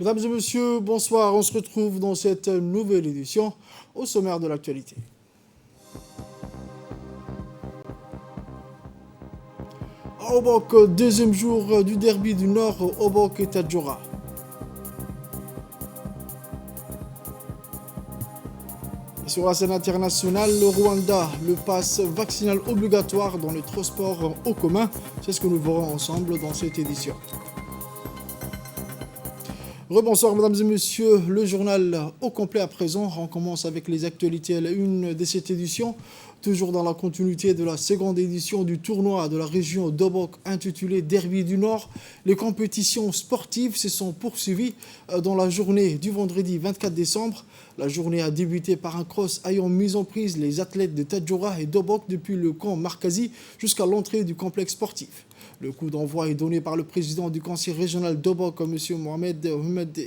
Mesdames et messieurs, bonsoir. On se retrouve dans cette nouvelle édition au sommaire de l'actualité. À Obok, deuxième jour du derby du Nord, Obok et Tadjoura. Sur la scène internationale, le Rwanda, le pass vaccinal obligatoire dans les transports en commun. C'est ce que nous verrons ensemble dans cette édition. Rebonsoir mesdames et messieurs, le journal au complet à présent. On commence avec les actualités à la une de cette édition. Toujours dans la continuité de la seconde édition du tournoi de la région d'Obok intitulé Derby du Nord, les compétitions sportives se sont poursuivies dans la journée du vendredi 24 décembre. La journée a débuté par un cross ayant mis en prise les athlètes de Tadjoura et d'Obok depuis le camp Markazi jusqu'à l'entrée du complexe sportif. Le coup d'envoi est donné par le président du conseil régional d'Obok, M. Mohamed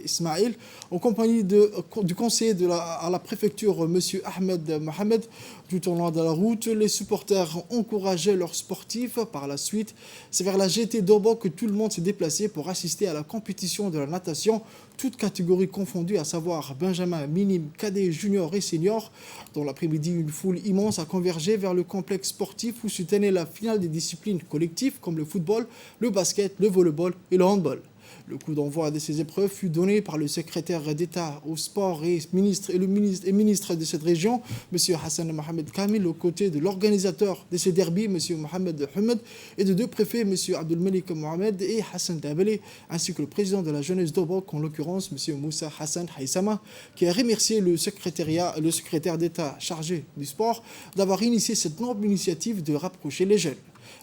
Ismail, en compagnie du conseiller à la préfecture, M. Ahmed Mohamed. Tout au long de la route, les supporters encourageaient leurs sportifs. Par la suite, c'est vers la GT d'Obok que tout le monde s'est déplacé pour assister à la compétition de la natation, toutes catégories confondues, à savoir Benjamin, minime, cadet, junior et senior. Dans l'après-midi, une foule immense a convergé vers le complexe sportif où se tenait la finale des disciplines collectives comme le football, le basket, le volleyball et le handball. Le coup d'envoi de ces épreuves fut donné par le secrétaire d'État au sport et ministre de cette région, M. Hassan Mohamed Kamil, aux côtés de l'organisateur de ces derbies, M. Mohamed Hamed, et de deux préfets, M. Abdelmalik Mohamed et Hassan Dabele, ainsi que le président de la jeunesse d'Obok, en l'occurrence M. Moussa Hassan Haïsama, qui a remercié le secrétaire d'État chargé du sport d'avoir initié cette noble initiative de rapprocher les jeunes.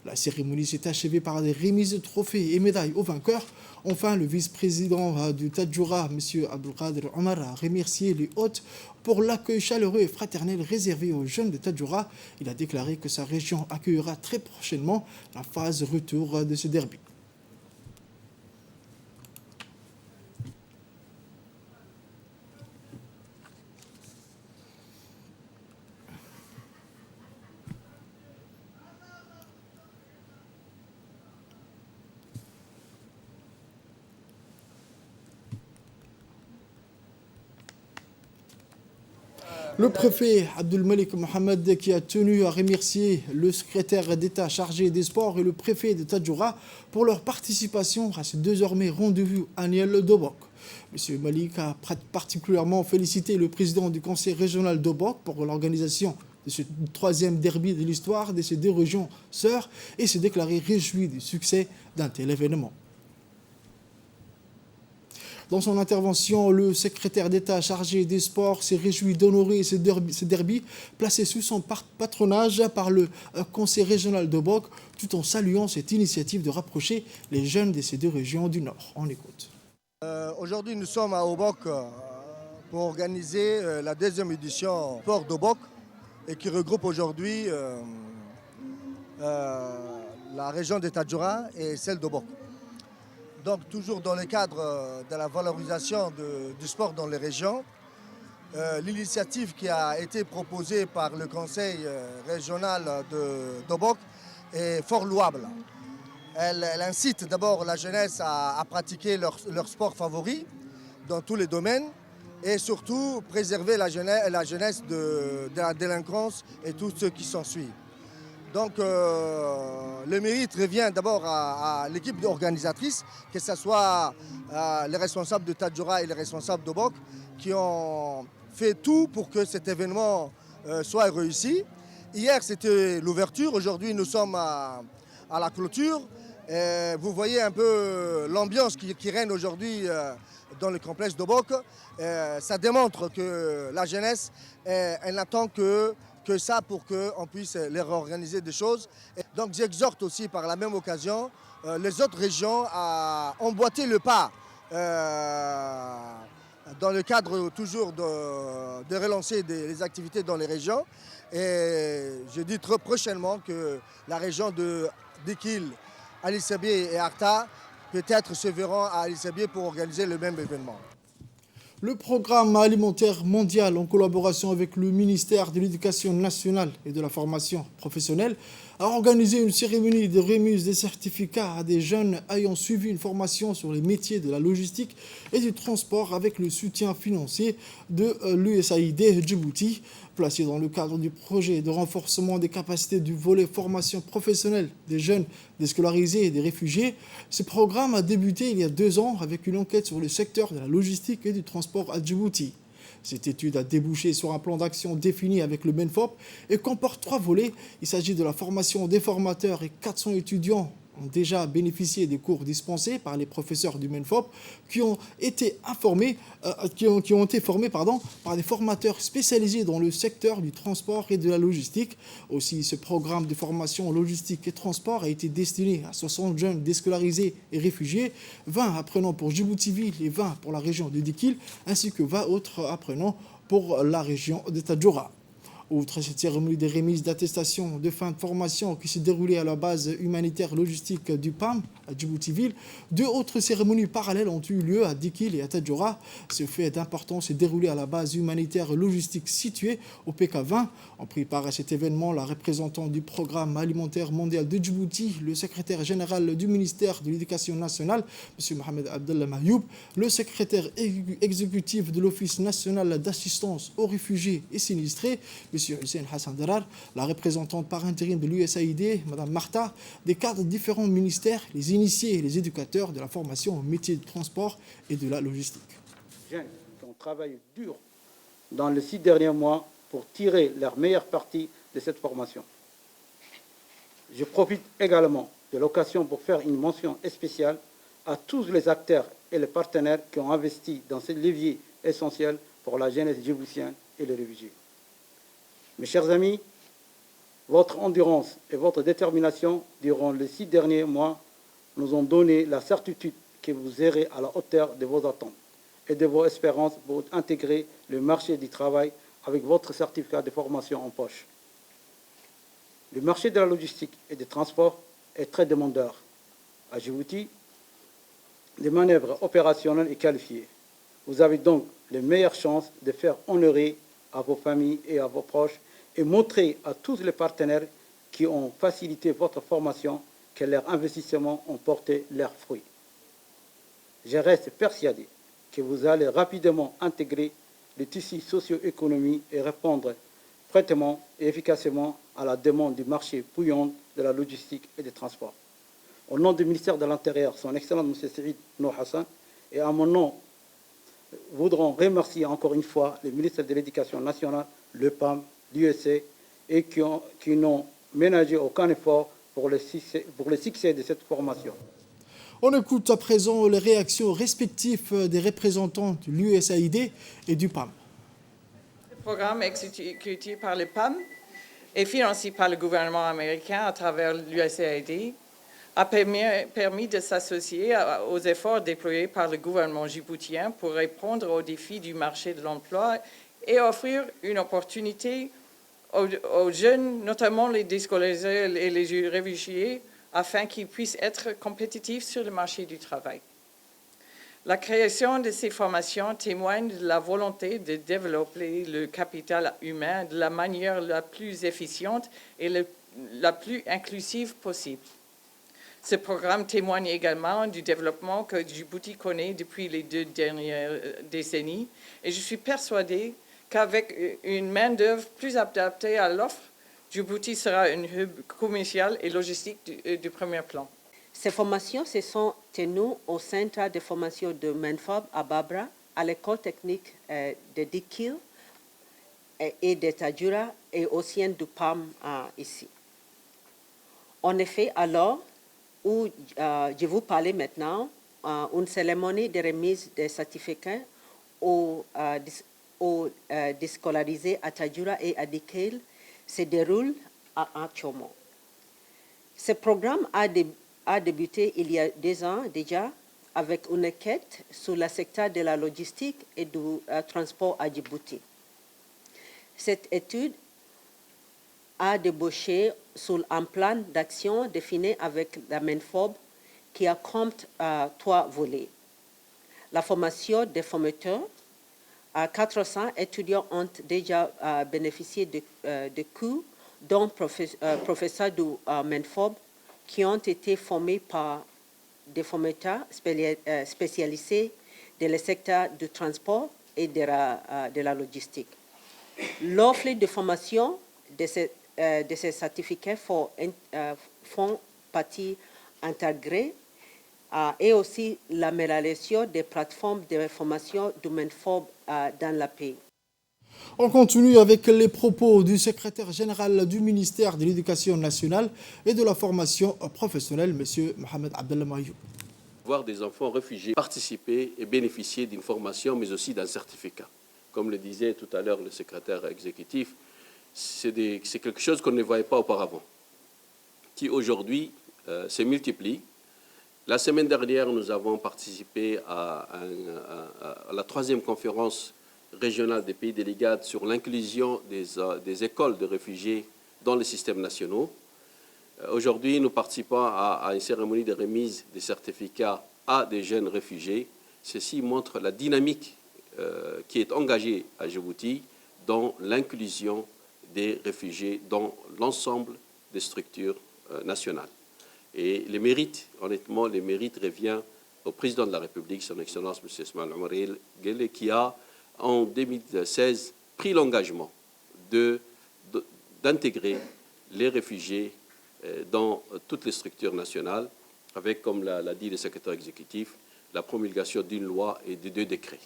La cérémonie s'est achevée par des remises de trophées et médailles aux vainqueurs. Enfin, le vice-président du Tadjoura, M. Abdelkader Omar, a remercié les hôtes pour l'accueil chaleureux et fraternel réservé aux jeunes de Tadjoura. Il a déclaré que sa région accueillera très prochainement la phase retour de ce derby. Le préfet Abdelmalik Mohamed, qui a tenu à remercier le secrétaire d'État chargé des sports et le préfet de Tadjoura pour leur participation à ce désormais rendez-vous annuel d'Obok. M. Malik a particulièrement félicité le président du conseil régional d'Obok pour l'organisation de ce troisième derby de l'histoire de ces deux régions sœurs et s'est déclaré réjoui du succès d'un tel événement. Dans son intervention, le secrétaire d'État chargé des sports s'est réjoui d'honorer ce derby placé sous son patronage par le conseil régional d'Obok, tout en saluant cette initiative de rapprocher les jeunes de ces deux régions du Nord. On écoute. Aujourd'hui, nous sommes à Obok pour organiser la deuxième édition Sport d'Obok et qui regroupe aujourd'hui la région de Tadjoura et celle d'Obok. Donc toujours dans le cadre de la valorisation du sport dans les régions, l'initiative qui a été proposée par le conseil régional d'Obok est fort louable. Elle incite d'abord la jeunesse à pratiquer leur sport favori dans tous les domaines et surtout préserver la jeunesse de la délinquance et tout ce qui s'ensuit. Donc le mérite revient d'abord à l'équipe organisatrice, que ce soit les responsables de Tadjoura et les responsables d'Obok, qui ont fait tout pour que cet événement soit réussi. Hier c'était l'ouverture, aujourd'hui nous sommes à la clôture. Et vous voyez un peu l'ambiance qui règne aujourd'hui dans le complexe d'Obok. Ça démontre que la jeunesse, elle n'attend que ça pour qu'on puisse leur organiser des choses. Et donc j'exhorte aussi par la même occasion les autres régions à emboîter le pas dans le cadre toujours de relancer les activités dans les régions. Et je dis très prochainement que la région d'Ikil, Ali Sabié et Arta peut-être se verront à Ali Sabié pour organiser le même événement. Le programme alimentaire mondial, en collaboration avec le ministère de l'Éducation nationale et de la formation professionnelle, a organisé une cérémonie de remise des certificats à des jeunes ayant suivi une formation sur les métiers de la logistique et du transport avec le soutien financier de l'USAID Djibouti. Placé dans le cadre du projet de renforcement des capacités du volet formation professionnelle des jeunes déscolarisés et des réfugiés, ce programme a débuté il y a 2 ans avec une enquête sur le secteur de la logistique et du transport à Djibouti. Cette étude a débouché sur un plan d'action défini avec le MENFOP et comporte 3 volets. Il s'agit de la formation des formateurs et 400 étudiants ont déjà bénéficié des cours dispensés par les professeurs du MENFOP qui ont été formés par des formateurs spécialisés dans le secteur du transport et de la logistique. Aussi, ce programme de formation logistique et transport a été destiné à 60 jeunes déscolarisés et réfugiés, 20 apprenants pour Djibouti-Ville et 20 pour la région de Dikil, ainsi que 20 autres apprenants pour la région de Tadjoura. Outre cette cérémonie de remise d'attestation de fin de formation qui s'est déroulée à la base humanitaire logistique du PAM à Djibouti-Ville, 2 autres cérémonies parallèles ont eu lieu à Dikil et à Tadjoura. Ce fait d'importance s'est déroulé à la base humanitaire logistique située au PK20. En pris part à cet événement, la représentante du programme alimentaire mondial de Djibouti, le secrétaire général du ministère de l'Éducation nationale, M. Mohamed Abdallah Mayoub, le secrétaire exécutif de l'Office national d'assistance aux réfugiés et sinistrés, M. Hussein Hassan Darar, la représentante par intérim de l'USAID, Mme Martha, des cadres de différents ministères, les initiés et les éducateurs de la formation au métier de transport et de la logistique. Jeunes qui ont travaillé dur dans les 6 derniers mois pour tirer leur meilleure partie de cette formation. Je profite également de l'occasion pour faire une mention spéciale à tous les acteurs et les partenaires qui ont investi dans ce levier essentiel pour la jeunesse djiboutienne et les réfugiés. Mes chers amis, votre endurance et votre détermination durant les 6 derniers mois nous ont donné la certitude que vous irez à la hauteur de vos attentes et de vos espérances pour intégrer le marché du travail avec votre certificat de formation en poche. Le marché de la logistique et des transports est très demandeur. À Djibouti, des manœuvres opérationnelles et qualifiées. Vous avez donc les meilleures chances de faire honorer à vos familles et à vos proches et montrer à tous les partenaires qui ont facilité votre formation que leurs investissements ont porté leurs fruits. Je reste persuadé que vous allez rapidement intégrer le tissu socio-économique et répondre prêtement et efficacement à la demande du marché bouillant de la logistique et des transports. Au nom du ministère de l'Intérieur, son Excellence M. Saïd Nour Hassan, et à mon nom, voudrons remercier encore une fois le ministère de l'Éducation nationale, le PAM, l'USA, et qui n'ont ménagé aucun effort pour le succès de cette formation. On écoute à présent les réactions respectives des représentants de l'USAID et du PAM. Le programme exécuté par le PAM et financé par le gouvernement américain à travers l'USAID a permis de s'associer aux efforts déployés par le gouvernement djiboutien pour répondre aux défis du marché de l'emploi et offrir une opportunité aux jeunes, notamment les déscolarisés et les réfugiés, afin qu'ils puissent être compétitifs sur le marché du travail. La création de ces formations témoigne de la volonté de développer le capital humain de la manière la plus efficiente et la plus inclusive possible. Ce programme témoigne également du développement que Djibouti connaît depuis les 2 dernières décennies et je suis persuadée qu'avec une main-d'œuvre plus adaptée à l'offre, Djibouti sera un hub commercial et logistique du premier plan. Ces formations se sont tenues au centre de formation de MENFOB à Babra, à l'école technique de Dikil et de Tadjoura et au sein du PAM ici. En effet, alors où je vous parlais maintenant, une cérémonie de remise des certificats aux déscolarisés à Tadjoura et à Dikil se déroule à Tchomo. Ce programme a débuté il y a 2 ans déjà avec une enquête sur le secteur de la logistique et du transport à Djibouti. Cette étude a débouché sur un plan d'action défini avec la MENFOB qui compte 3 volets. La formation des formateurs. 400 étudiants ont déjà bénéficié de cours dont professeurs du MENFOB, qui ont été formés par des formateurs spécialisés dans le secteur du transport et de la logistique. L'offre de formation de ces certificats font partie intégrée et aussi l'amélioration des plateformes de formation du MENFOB dans le pays. On continue avec les propos du secrétaire général du ministère de l'Éducation nationale et de la formation professionnelle, M. Mohamed Abdellah Maïou. Voir des enfants réfugiés participer et bénéficier d'une formation, mais aussi d'un certificat. Comme le disait tout à l'heure le secrétaire exécutif, c'est quelque chose qu'on ne voyait pas auparavant, qui aujourd'hui se multiplie. La semaine dernière, nous avons participé à la 3e conférence régionale des pays délégués sur l'inclusion des écoles de réfugiés dans les systèmes nationaux. Aujourd'hui, nous participons à une cérémonie de remise des certificats à des jeunes réfugiés. Ceci montre la dynamique qui est engagée à Djibouti dans l'inclusion des réfugiés dans l'ensemble des structures nationales. Et les mérites, honnêtement, les mérites reviennent au président de la République, son Excellence M. Ismaël Omar Guelleh, qui a, en 2016, pris l'engagement d'intégrer les réfugiés dans toutes les structures nationales, avec, comme l'a dit le secrétaire exécutif, la promulgation d'une loi et de 2 décrets.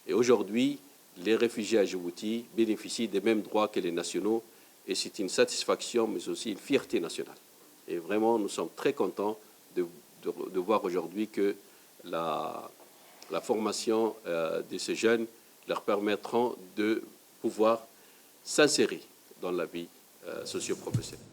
Et aujourd'hui, les réfugiés à Djibouti bénéficient des mêmes droits que les nationaux, et c'est une satisfaction, mais aussi une fierté nationale. Et vraiment, nous sommes très contents de voir aujourd'hui que la formation de ces jeunes leur permettront de pouvoir s'insérer dans la vie socio-professionnelle.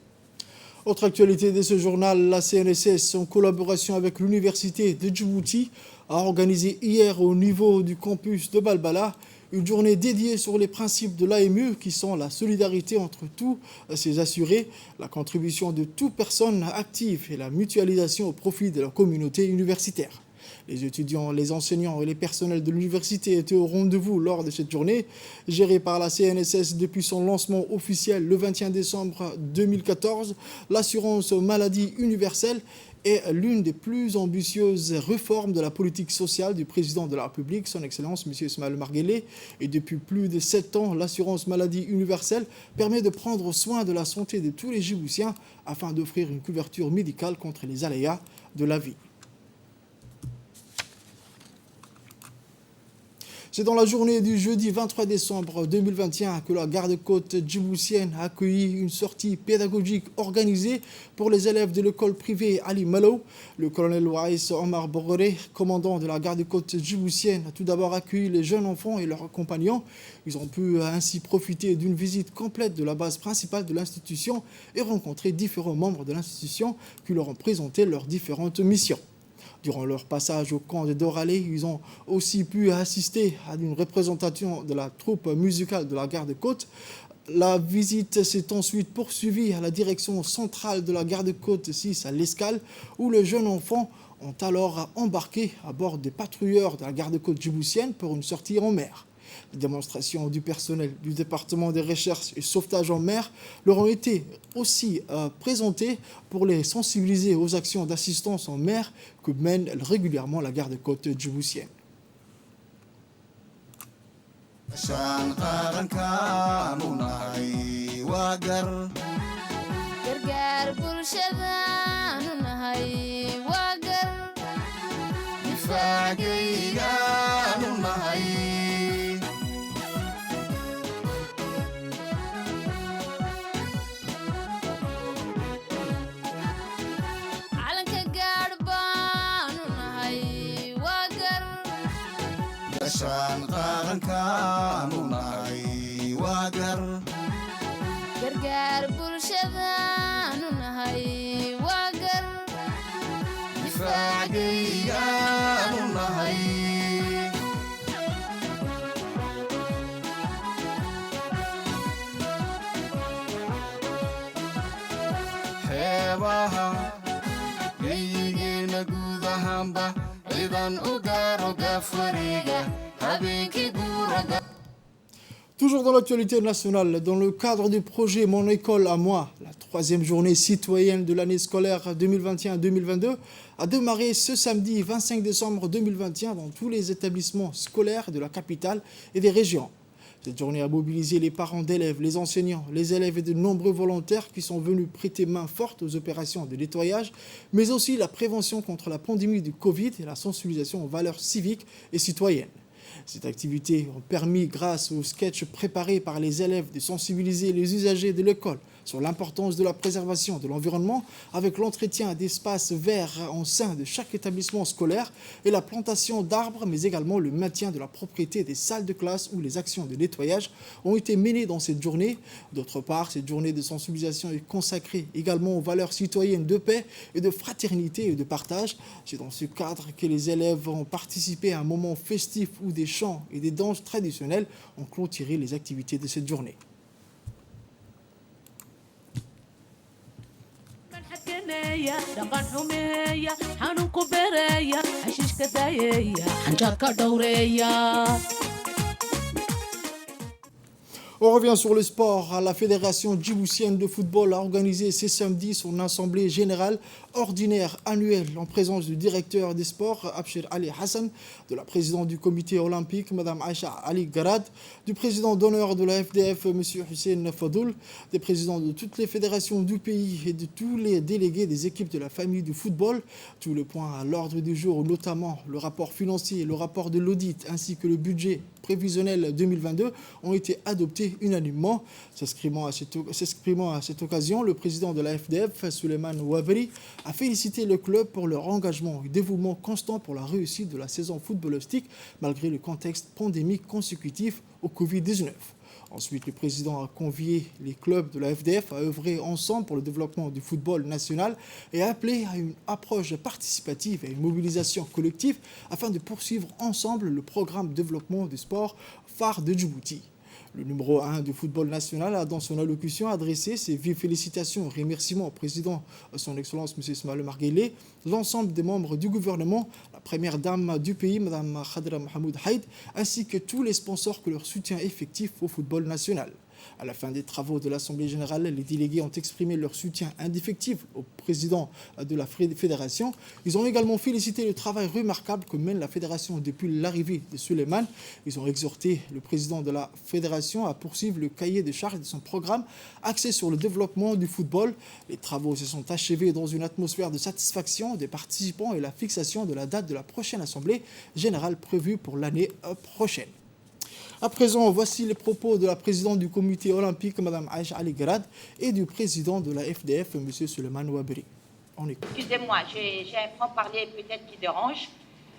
Autre actualité de ce journal, la CNSS, en collaboration avec l'Université de Djibouti, a organisé hier au niveau du campus de Balbala une journée dédiée sur les principes de l'AME qui sont la solidarité entre tous ses assurés, la contribution de toute personne active et la mutualisation au profit de la communauté universitaire. Les étudiants, les enseignants et les personnels de l'université étaient au rendez-vous lors de cette journée, gérée par la CNSS depuis son lancement officiel le 21 décembre 2014. L'assurance maladie universelle est l'une des plus ambitieuses réformes de la politique sociale du président de la République, son Excellence M. Ismaël Omar Guelleh. Et depuis plus de 7 ans, l'assurance maladie universelle permet de prendre soin de la santé de tous les Djiboutiens afin d'offrir une couverture médicale contre les aléas de la vie. C'est dans la journée du jeudi 23 décembre 2021 que la garde-côte djiboutienne a accueilli une sortie pédagogique organisée pour les élèves de l'école privée Ali Malo. Le colonel Waïs Omar Bororé, commandant de la garde-côte djiboutienne, a tout d'abord accueilli les jeunes enfants et leurs compagnons. Ils ont pu ainsi profiter d'une visite complète de la base principale de l'institution et rencontrer différents membres de l'institution qui leur ont présenté leurs différentes missions. Durant leur passage au camp de Doralé, ils ont aussi pu assister à une représentation de la troupe musicale de la garde-côte. La visite s'est ensuite poursuivie à la direction centrale de la garde-côte 6 à l'Escale, où les jeunes enfants ont alors embarqué à bord des patrouilleurs de la garde-côte djiboutienne pour une sortie en mer. Les démonstrations du personnel du département des recherches et sauvetage en mer leur ont été aussi présentées pour les sensibiliser aux actions d'assistance en mer que mène régulièrement la garde-côte djiboutienne. Toujours dans l'actualité nationale, dans le cadre du projet Mon école à moi, la 3e journée citoyenne de l'année scolaire 2021-2022 a démarré ce samedi 25 décembre 2021 dans tous les établissements scolaires de la capitale et des régions. Cette journée a mobilisé les parents d'élèves, les enseignants, les élèves et de nombreux volontaires qui sont venus prêter main forte aux opérations de nettoyage, mais aussi la prévention contre la pandémie du Covid et la sensibilisation aux valeurs civiques et citoyennes. Ces activités ont permis, grâce aux sketchs préparés par les élèves, de sensibiliser les usagers de l'école sur l'importance de la préservation de l'environnement avec l'entretien d'espaces verts en sein de chaque établissement scolaire et la plantation d'arbres, mais également le maintien de la propriété des salles de classe où les actions de nettoyage ont été menées dans cette journée. D'autre part, cette journée de sensibilisation est consacrée également aux valeurs citoyennes de paix et de fraternité et de partage. C'est dans ce cadre que les élèves ont participé à un moment festif où des chants et des danses traditionnelles ont clôturé les activités de cette journée. On revient sur le sport. La Fédération djiboutienne de football a organisé ce samedi son assemblée générale ordinaire annuelle en présence du directeur des sports, Abshir Ali Hassan, de la présidente du comité olympique, Mme Aïcha Ali Garad, du président d'honneur de la FDF, M. Hussein Fadoul, des présidents de toutes les fédérations du pays et de tous les délégués des équipes de la famille du football. Tous les points à l'ordre du jour, notamment le rapport financier, le rapport de l'audit ainsi que le budget prévisionnel 2022 ont été adoptés unanimement. S'exprimant à cette occasion, le président de la FDF, Souleymane Ouaveri, a félicité le club pour leur engagement et dévouement constant pour la réussite de la saison footballistique malgré le contexte pandémique consécutif au Covid-19. Ensuite, le président a convié les clubs de la FDF à œuvrer ensemble pour le développement du football national et a appelé à une approche participative et à une mobilisation collective afin de poursuivre ensemble le programme de développement du sport phare de Djibouti. Le numéro 1 du football national a, dans son allocution, adressé ses vives félicitations et remerciements au président, son Excellence M. Ismaël Omar Guelleh, l'ensemble des membres du gouvernement, la première dame du pays, Mme Khadra Mohamed Haïd, ainsi que tous les sponsors pour leur soutien effectif au football national. À la fin des travaux de l'Assemblée générale, les délégués ont exprimé leur soutien indéfectible au président de la fédération. Ils ont également félicité le travail remarquable que mène la fédération depuis l'arrivée de Souleymane. Ils ont exhorté le président de la fédération à poursuivre le cahier de charges de son programme axé sur le développement du football. Les travaux se sont achevés dans une atmosphère de satisfaction des participants et la fixation de la date de la prochaine Assemblée générale prévue pour l'année prochaine. À présent, voici les propos de la présidente du comité olympique, Mme Aïcha Ali Garad, et du président de la FDF, M. Souleymane Ouaberi. Excusez-moi, j'ai un franc-parler peut-être qui dérange.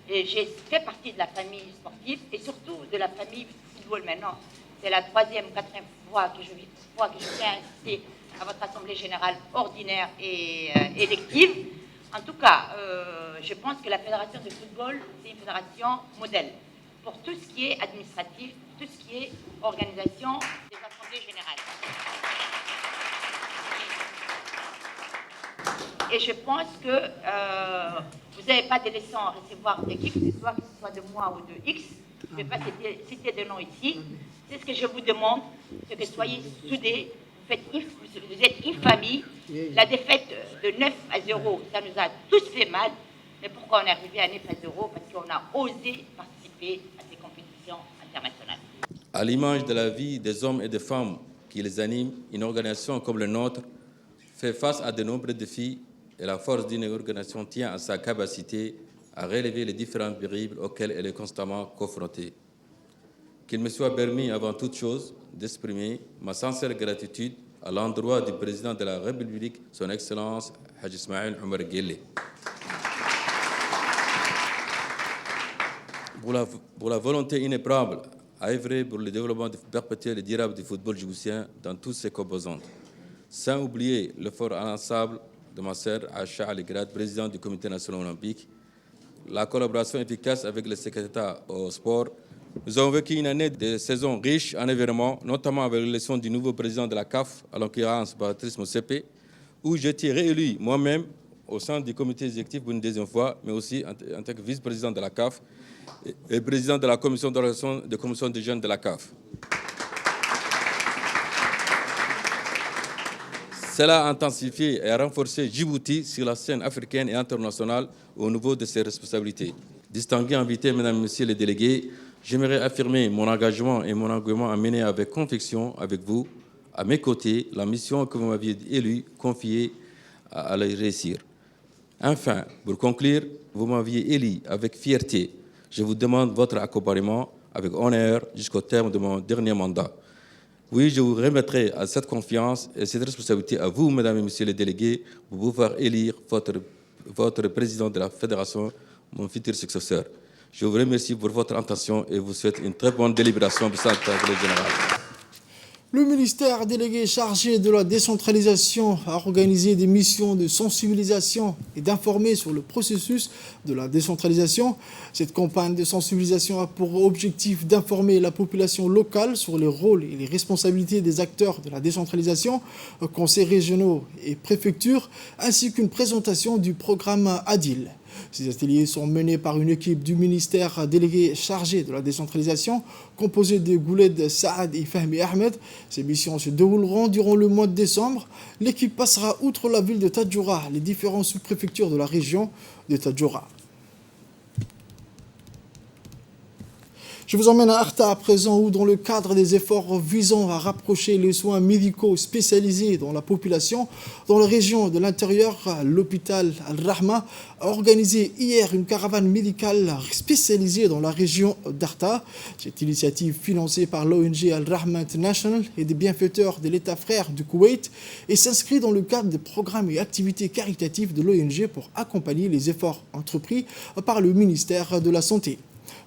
J'ai fait partie de la famille sportive et surtout de la famille football maintenant. C'est la 3e, 4e fois que je viens assister à votre assemblée générale ordinaire et élective. En tout cas, je pense que la fédération de football, c'est une fédération modèle pour tout ce qui est administratif, tout ce qui est organisation des assemblées générales. Et je pense que vous n'avez pas de leçons à recevoir de qui que ce soit de moi ou de X. Je ne vais pas citer de noms ici. C'est ce que je vous demande, c'est que soyez soudés. Vous êtes une famille. La défaite de 9-0, ça nous a tous fait mal. Mais pourquoi on est arrivé à 9-0? Parce qu'on a osé participer à ces compétitions internationales. À l'image de la vie des hommes et des femmes qui les animent, une organisation comme la nôtre fait face à de nombreux défis et la force d'une organisation tient à sa capacité à relever les différents périls auxquels elle est constamment confrontée. Qu'il me soit permis avant toute chose d'exprimer ma sincère gratitude à l'endroit du président de la République, son Excellence Hadj Ismaël Omar Guelleh. Pour la volonté inébranlable à œuvrer pour le développement perpétuel et durable du football djiboutien dans toutes ses composantes. Sans oublier l'effort inlassable de ma sœur Aïcha Ali Garad, présidente du Comité national olympique, la collaboration efficace avec le secrétaire au sport. Nous avons vécu une année de saison riche en événements, notamment avec l'élection du nouveau président de la CAF, à l'occurrence Patrice Motsepe, où j'ai été réélu moi-même au sein du comité exécutif pour une deuxième fois, mais aussi en tant que vice-président de la CAF et président de la commission d'organisation des commissions des jeunes de la CAF. Cela a intensifié et a renforcé Djibouti sur la scène africaine et internationale au niveau de ses responsabilités. Distingués invités, mesdames et messieurs les délégués, j'aimerais affirmer mon engagement et mon engagement à mener avec conviction, avec vous, à mes côtés, la mission que vous m'aviez élue, confiée à la réussir. Enfin, pour conclure, vous m'aviez élu avec fierté. Je vous demande votre accompagnement avec honneur jusqu'au terme de mon dernier mandat. Oui, je vous remettrai à cette confiance et cette responsabilité à vous, mesdames et messieurs les délégués, pour pouvoir élire votre président de la fédération, mon futur successeur. Je vous remercie pour votre attention et vous souhaite une très bonne délibération de l'Assemblée générale. Le ministère délégué chargé de la décentralisation a organisé des missions de sensibilisation et d'informer sur le processus de la décentralisation. Cette campagne de sensibilisation a pour objectif d'informer la population locale sur les rôles et les responsabilités des acteurs de la décentralisation, conseils régionaux et préfectures, ainsi qu'une présentation du programme ADIL. Ces ateliers sont menés par une équipe du ministère délégué chargé de la décentralisation, composée de Gouled Saad et Fahmi Ahmed. Ces missions se dérouleront durant le mois de décembre. L'équipe passera outre la ville de Tadjoura, les différentes sous-préfectures de la région de Tadjoura. Je vous emmène à Arta à présent où, dans le cadre des efforts visant à rapprocher les soins médicaux spécialisés dans la population, dans la région de l'intérieur, l'hôpital Al-Rahma a organisé hier une caravane médicale spécialisée dans la région d'Arta. Cette initiative financée par l'ONG Al-Rahma International et des bienfaiteurs de l'État frère du Koweït et s'inscrit dans le cadre des programmes et activités caritatives de l'ONG pour accompagner les efforts entrepris par le ministère de la Santé.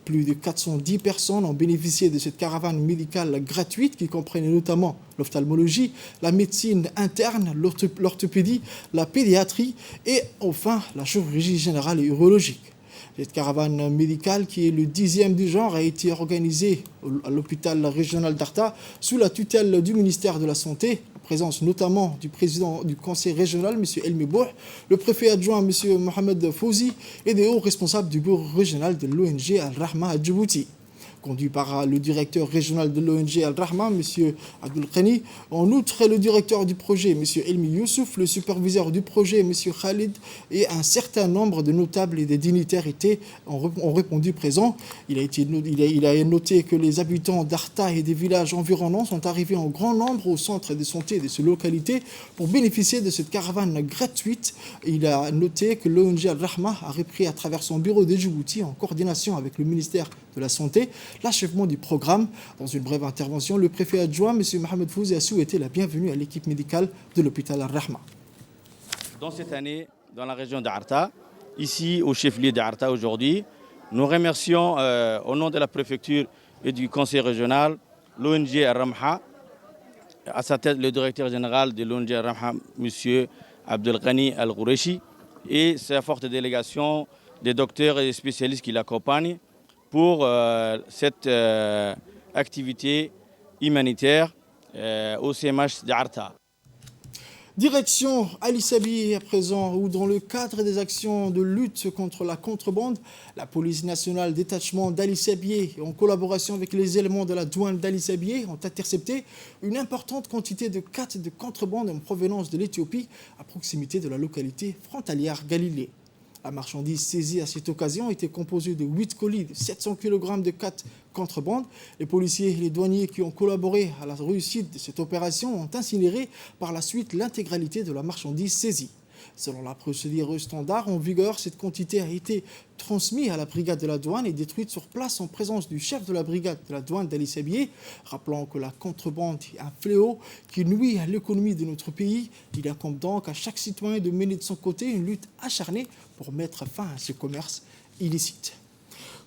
Plus de 410 personnes ont bénéficié de cette caravane médicale gratuite qui comprenait notamment l'ophtalmologie, la médecine interne, l'orthopédie, la pédiatrie et enfin la chirurgie générale et urologique. Cette caravane médicale, qui est le 10e du genre, a été organisée à l'hôpital régional d'Arta sous la tutelle du ministère de la Santé, en présence notamment du président du conseil régional, M. Elmi Bouh, le préfet adjoint, M. Mohamed Fouzi, et des hauts responsables du bureau régional de l'ONG Al-Rahma à Djibouti. Conduit par le directeur régional de l'ONG Al-Rahma, M. Abdul Khani. En outre, le directeur du projet, M. Elmi Youssouf, le superviseur du projet, M. Khalid, et un certain nombre de notables et de dignitaires ont répondu présents. Il a noté que les habitants d'Arta et des villages environnants sont arrivés en grand nombre au centre de santé de ces localités pour bénéficier de cette caravane gratuite. Il a noté que l'ONG Al-Rahma a repris à travers son bureau de Djibouti, en coordination avec le ministère de la Santé, l'achèvement du programme. Dans une brève intervention, le préfet adjoint, M. Mohamed Fouzi, a souhaité la bienvenue à l'équipe médicale de l'hôpital Al-Rahma. Dans cette année, dans la région d'Arta, ici au chef-lieu d'Arta aujourd'hui, nous remercions au nom de la préfecture et du conseil régional l'ONG Al-Rahma, à sa tête le directeur général de l'ONG Al-Rahma, M. Abdel Ghani Al-Ghourechi, et sa forte délégation des docteurs et des spécialistes qui l'accompagnent pour cette activité humanitaire au CMH d'Arta. Direction Ali Sabi à présent, où dans le cadre des actions de lutte contre la contrebande, la police nationale détachement d'Ali Sabié, en collaboration avec les éléments de la douane d'Ali Sabié, ont intercepté une importante quantité de quat de contrebande en provenance de l'Éthiopie à proximité de la localité frontalière Galilée. La marchandise saisie à cette occasion était composée de 8 colis de 700 kg de quat contrebande. Les policiers et les douaniers qui ont collaboré à la réussite de cette opération ont incinéré par la suite l'intégralité de la marchandise saisie. Selon la procédure standard en vigueur, cette quantité a été transmise à la brigade de la douane et détruite sur place en présence du chef de la brigade de la douane d'Ali Sabié. Rappelant que la contrebande est un fléau qui nuit à l'économie de notre pays, il incombe donc à chaque citoyen de mener de son côté une lutte acharnée pour mettre fin à ce commerce illicite.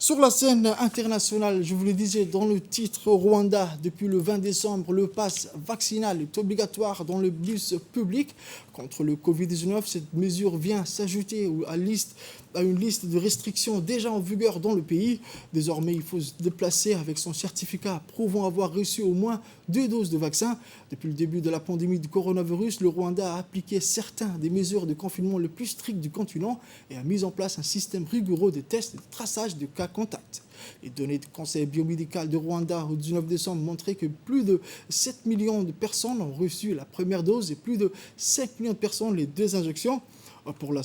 Sur la scène internationale, je vous le disais dans le titre, au Rwanda, depuis le 20 décembre, le pass vaccinal est obligatoire dans le bus public contre le Covid-19. Cette mesure vient s'ajouter à la liste à une liste de restrictions déjà en vigueur dans le pays. Désormais, il faut se déplacer avec son certificat prouvant avoir reçu au moins 2 doses de vaccin. Depuis le début de la pandémie du coronavirus, le Rwanda a appliqué certaines des mesures de confinement les plus strictes du continent et a mis en place un système rigoureux de tests et de traçage de cas contacts. Les données du Conseil biomédical de Rwanda au 19 décembre montraient que plus de 7 millions de personnes ont reçu la première dose et plus de 5 millions de personnes les 2 injections. Pour la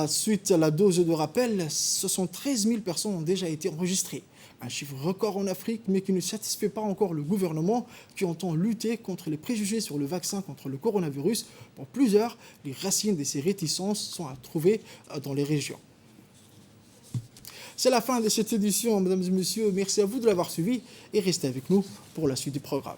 suite, la dose de rappel, ce sont 13 000 personnes qui ont déjà été enregistrées. Un chiffre record en Afrique, mais qui ne satisfait pas encore le gouvernement qui entend lutter contre les préjugés sur le vaccin contre le coronavirus. Pour plusieurs, les racines de ces réticences sont à trouver dans les régions. C'est la fin de cette édition, mesdames et messieurs. Merci à vous de l'avoir suivi et restez avec nous pour la suite du programme.